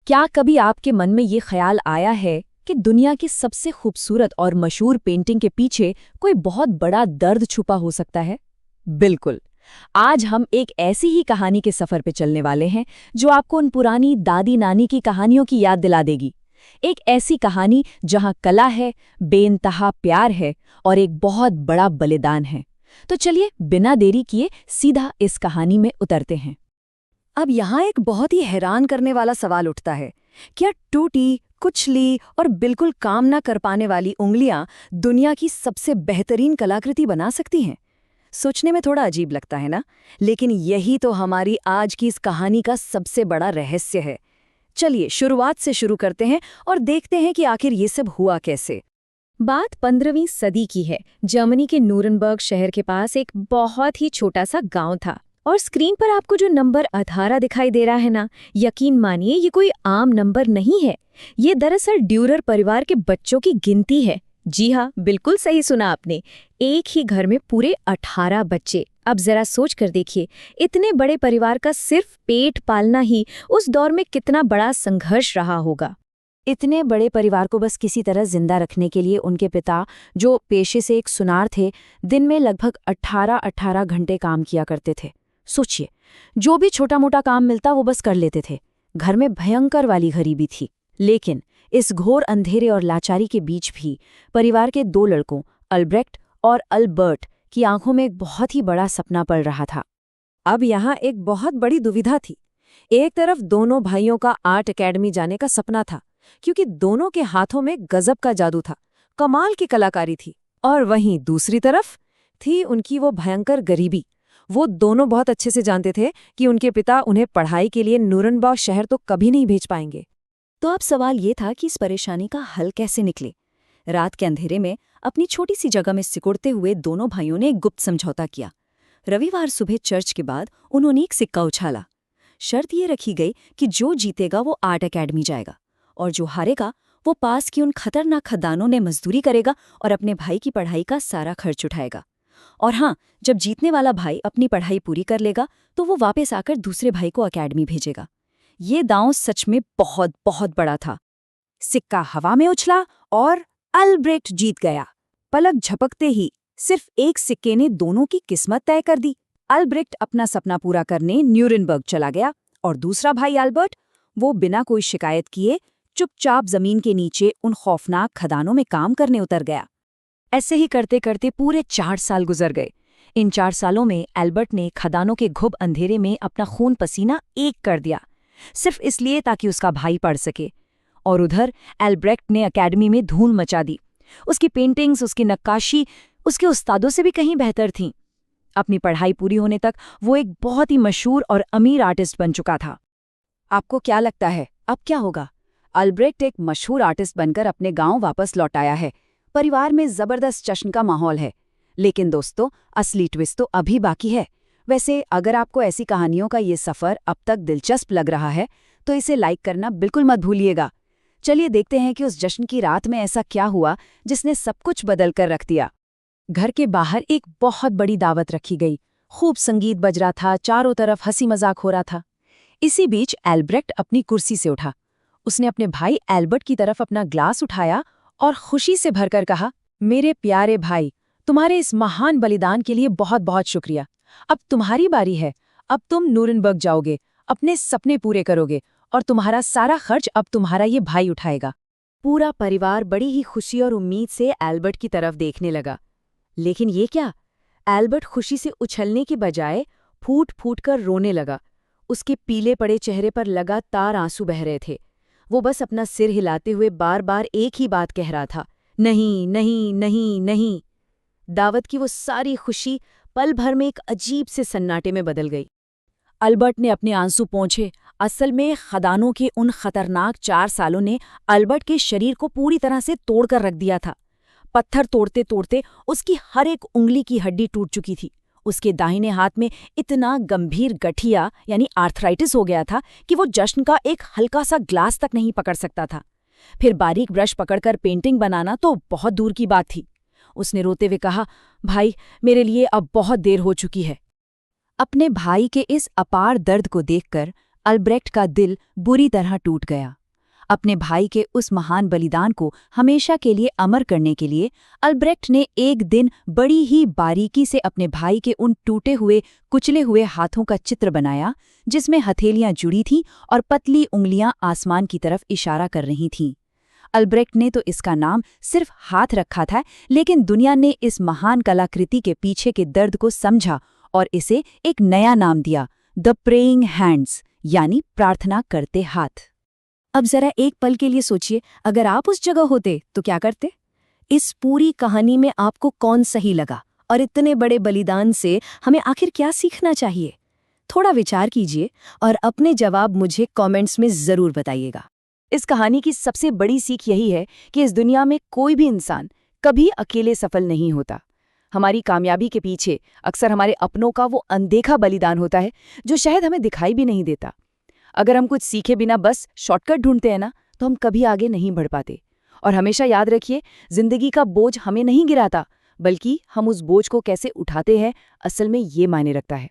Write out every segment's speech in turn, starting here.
क्या कभी आपके मन में ये ख्याल आया है कि दुनिया की सबसे खूबसूरत और मशहूर पेंटिंग के पीछे कोई बहुत बड़ा दर्द छुपा हो सकता है? बिल्कुल। आज हम एक ऐसी ही कहानी के सफर पे चलने वाले हैं जो आपको उन पुरानी दादी नानी की कहानियों की याद दिला देगी। एक ऐसी कहानी जहां कला है, बेइंतहा प्यार है और एक बहुत बड़ा बलिदान है। तो चलिए बिना देरी किए सीधा इस कहानी में उतरते हैं। अब यहाँ एक बहुत ही हैरान करने वाला सवाल उठता है। क्या टूटी, कुचली और बिल्कुल काम न कर पाने वाली उंगलियां दुनिया की सबसे बेहतरीन कलाकृति बना सकती हैं? सोचने में थोड़ा अजीब लगता है ना, लेकिन यही तो हमारी आज की इस कहानी का सबसे बड़ा रहस्य है। चलिए शुरुआत से शुरू करते हैं और देखते हैं कि आखिर ये सब हुआ कैसे। बात 15वीं सदी की है। जर्मनी के न्यूरनबर्ग शहर के पास एक बहुत ही छोटा सा गांव था और स्क्रीन पर आपको जो नंबर 18 दिखाई दे रहा है ना, यकीन मानिए ये कोई आम नंबर नहीं है। ये दरअसल ड्यूरर परिवार के बच्चों की गिनती है। जी हाँ, बिल्कुल सही सुना आपने। एक ही घर में पूरे 18 बच्चे। अब जरा सोच कर देखिए, इतने बड़े परिवार का सिर्फ पेट पालना ही उस दौर में कितना बड़ा संघर्ष रहा होगा। इतने बड़े परिवार को बस किसी तरह जिंदा रखने के लिए उनके पिता, जो पेशे से एक सुनार थे, दिन में लगभग 18 घंटे काम किया करते थे। सोचिए, जो भी छोटा मोटा काम मिलता वो बस कर लेते थे। घर में भयंकर वाली गरीबी थी। लेकिन इस घोर अंधेरे और लाचारी के बीच भी परिवार के 2 लड़कों अल्ब्रेक्ट और अल्बर्ट की आंखों में एक बहुत ही बड़ा सपना पल रहा था। अब यहाँ एक बहुत बड़ी दुविधा थी। एक तरफ दोनों भाइयों का आर्ट एकेडमी जाने का सपना था, क्योंकि दोनों के हाथों में गजब का जादू था, कमाल की कलाकारी थी। और वहीं दूसरी तरफ थी उनकी वो भयंकर गरीबी। वो दोनों बहुत अच्छे से जानते थे कि उनके पिता उन्हें पढ़ाई के लिए न्यूरनबर्ग शहर तो कभी नहीं भेज पाएंगे। तो अब सवाल ये था कि इस परेशानी का हल कैसे निकले। रात के अंधेरे में अपनी छोटी सी जगह में सिकुड़ते हुए दोनों भाइयों ने एक गुप्त समझौता किया। रविवार सुबह चर्च के बाद उन्होंने एक सिक्का उछाला। शर्त ये रखी गई कि जो जीतेगा वो आर्ट एकेडमी जाएगा और जो हारेगा वो पास की उन खतरनाक खदानों में मजदूरी करेगा और अपने भाई की पढ़ाई का सारा खर्च उठाएगा। और हाँ, जब जीतने वाला भाई अपनी पढ़ाई पूरी कर लेगा तो वो वापस आकर दूसरे भाई को एकेडमी भेजेगा। ये दांव सच में बहुत बहुत बड़ा था। सिक्का हवा में उछला और अल्ब्रेक्ट जीत गया। पलक झपकते ही सिर्फ एक सिक्के ने दोनों की किस्मत तय कर दी। अल्ब्रेक्ट अपना सपना पूरा करने न्यूरनबर्ग चला गया और दूसरा भाई अल्बर्ट, वो बिना कोई शिकायत किए चुपचाप जमीन के नीचे उन खौफनाक खदानों में काम करने उतर गया। ऐसे ही करते करते पूरे 4 साल गुजर गए। इन 4 सालों में एल्बर्ट ने खदानों के घुप अंधेरे में अपना खून पसीना एक कर दिया, सिर्फ इसलिए ताकि उसका भाई पढ़ सके। और उधर एल्ब्रेक्ट ने एकेडमी में धूम मचा दी। उसकी पेंटिंग्स, उसकी नक्काशी उसके उस्तादों से भी कहीं बेहतर थीं। अपनी पढ़ाई पूरी होने तक वो एक बहुत ही मशहूर और अमीर आर्टिस्ट बन चुका था। आपको क्या लगता है अब क्या होगा? अल्ब्रेक्ट एक मशहूर आर्टिस्ट बनकर अपने गांव वापस लौट आया है। परिवार में जबरदस्त जश्न का माहौल है। लेकिन दोस्तों, असली ट्विस्ट तो अभी बाकी है। वैसे अगर आपको ऐसी कहानियों का ये सफ़र अब तक दिलचस्प लग रहा है तो इसे लाइक करना बिल्कुल मत भूलिएगा। चलिए देखते हैं कि उस जश्न की रात में ऐसा क्या हुआ जिसने सब कुछ बदल कर रख दिया। घर के बाहर एक बहुत बड़ी दावत रखी गई। खूब संगीत बज रहा था, चारों तरफ हंसी मजाक हो रहा था। इसी बीच एल्ब्रेक्ट अपनी कुर्सी से उठा। उसने अपने भाई एल्बर्ट की तरफ अपना ग्लास उठाया और खुशी से भरकर कहा, मेरे प्यारे भाई, तुम्हारे इस महान बलिदान के लिए बहुत बहुत शुक्रिया। अब तुम्हारी बारी है। अब तुम न्यूरनबर्ग जाओगे, अपने सपने पूरे करोगे और तुम्हारा सारा खर्च अब तुम्हारा ये भाई उठाएगा। पूरा परिवार बड़ी ही खुशी और उम्मीद से एल्बर्ट की तरफ देखने लगा। लेकिन ये क्या? एल्बर्ट खुशी से उछलने के बजाय फूट फूट कर रोने लगा। उसके पीले पड़े चेहरे पर लगातार आंसू बह रहे थे। वो बस अपना सिर हिलाते हुए बार बार एक ही बात कह रहा था, नहीं नहीं नहीं नहीं। दावत की वो सारी खुशी पल भर में एक अजीब से सन्नाटे में बदल गई। अल्बर्ट ने अपने आंसू पोंछे। असल में खदानों के उन खतरनाक 4 सालों ने अल्बर्ट के शरीर को पूरी तरह से तोड़कर रख दिया था। पत्थर तोड़ते तोड़ते उसकी हर एक उंगली की हड्डी टूट चुकी थी। उसके दाहिने हाथ में इतना गंभीर गठिया यानी आर्थराइटिस हो गया था कि वो जश्न का एक हल्का सा ग्लास तक नहीं पकड़ सकता था। फिर बारीक ब्रश पकड़कर पेंटिंग बनाना तो बहुत दूर की बात थी। उसने रोते हुए कहा, भाई, मेरे लिए अब बहुत देर हो चुकी है। अपने भाई के इस अपार दर्द को देखकर अल्ब्रेक्ट का दिल बुरी तरह टूट गया। अपने भाई के उस महान बलिदान को हमेशा के लिए अमर करने के लिए अल्ब्रेक्ट ने एक दिन बड़ी ही बारीकी से अपने भाई के उन टूटे हुए, कुचले हुए हाथों का चित्र बनाया, जिसमें हथेलियां जुड़ी थीं और पतली उंगलियां आसमान की तरफ इशारा कर रही थीं। अल्ब्रेक्ट ने तो इसका नाम सिर्फ हाथ रखा था, लेकिन दुनिया ने इस महान कलाकृति के पीछे के दर्द को समझा और इसे एक नया नाम दिया, द प्रेइंग हैंड्स, यानी प्रार्थना करते हाथ। अब जरा एक पल के लिए सोचिए, अगर आप उस जगह होते तो क्या करते? इस पूरी कहानी में आपको कौन सही लगा और इतने बड़े बलिदान से हमें आखिर क्या सीखना चाहिए? थोड़ा विचार कीजिए और अपने जवाब मुझे कमेंट्स में जरूर बताइएगा। इस कहानी की सबसे बड़ी सीख यही है कि इस दुनिया में कोई भी इंसान कभी अकेले सफल नहीं होता। हमारी कामयाबी के पीछे अक्सर हमारे अपनों का वो अनदेखा बलिदान होता है जो शायद हमें दिखाई भी नहीं देता। अगर हम कुछ सीखे बिना बस शॉर्टकट ढूंढते हैं ना, तो हम कभी आगे नहीं बढ़ पाते। और हमेशा याद रखिए, जिंदगी का बोझ हमें नहीं गिराता, बल्कि हम उस बोझ को कैसे उठाते हैं, असल में ये मायने रखता है।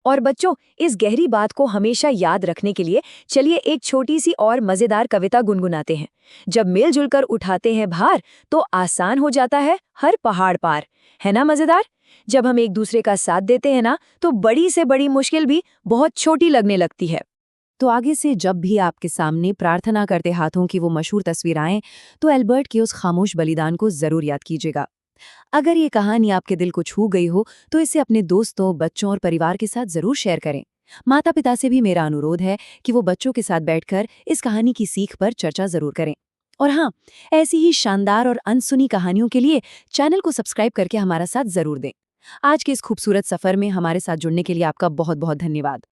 और बच्चों, इस गहरी बात को हमेशा याद रखने के लिए चलिए एक छोटी सी और मजेदार कविता गुनगुनाते हैं। जब मिलजुल कर उठाते हैं भार, तो आसान हो जाता है हर पहाड़ पार। है ना मजेदार? जब हम एक दूसरे का साथ देते हैं ना, तो बड़ी से बड़ी मुश्किल भी बहुत छोटी लगने लगती है। तो आगे से जब भी आपके सामने प्रार्थना करते हाथों की वो मशहूर तस्वीर आए, तो एल्बर्ट के उस खामोश बलिदान को जरूर याद कीजिएगा। अगर ये कहानी आपके दिल को छू गई हो, तो इसे अपने दोस्तों, बच्चों और परिवार के साथ जरूर शेयर करें। माता पिता से भी मेरा अनुरोध है कि वो बच्चों के साथ बैठकर इस कहानी की सीख पर चर्चा जरूर करें। और हाँ, ऐसी ही शानदार और अनसुनी कहानियों के लिए चैनल को सब्सक्राइब करके हमारा साथ जरूर दें। आज के इस खूबसूरत सफर में हमारे साथ जुड़ने के लिए आपका बहुत बहुत धन्यवाद।